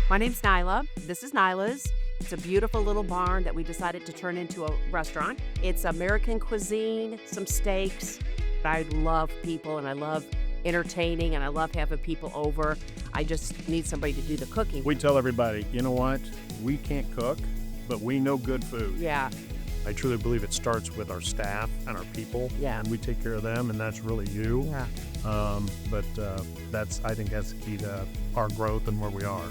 My name's Nyla. This is Nyla's. It's a beautiful little barn that we decided to turn into a restaurant. It's American cuisine, some steaks. I love people and I love entertaining and I love having people over. I just need somebody to do the cooking. We tell everybody, you know what? We can't cook, but we know good food. Yeah, I truly believe it starts with our staff and our people. Yeah. And we take care of them, and that's really you. yeah. But I think that's the key to our growth and where we are.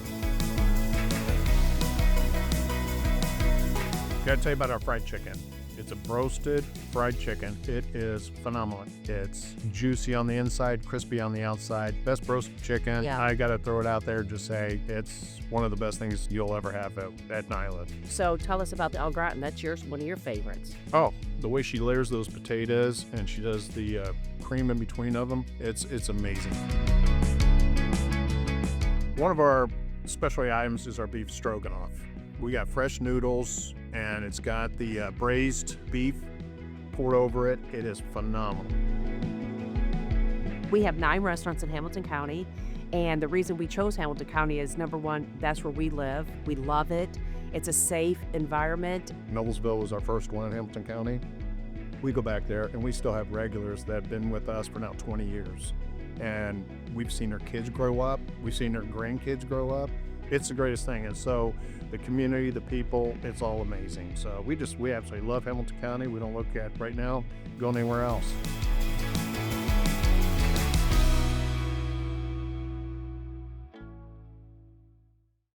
Gotta tell you about our fried chicken. It's a roasted fried chicken. It is phenomenal. It's juicy on the inside, crispy on the outside. Best roasted chicken. Yeah. I gotta throw it out there and just say it's one of the best things you'll ever have at Nyla. So tell us about the au gratin. That's one of your favorites. Oh, the way she layers those potatoes and she does the cream in between of them, it's amazing. One of our specialty items is our beef stroganoff. We got fresh noodles and it's got the braised beef poured over it. It is phenomenal. We have 9 restaurants in Hamilton County, and the reason we chose Hamilton County is number one, that's where we live. We love it. It's a safe environment. Noblesville was our first one in Hamilton County. We go back there and we still have regulars that have been with us for now 20 years. And we've seen their kids grow up. We've seen their grandkids grow up. It's the greatest thing. And so the community, the people, it's all amazing. So we absolutely love Hamilton County. We don't look at right now going anywhere else.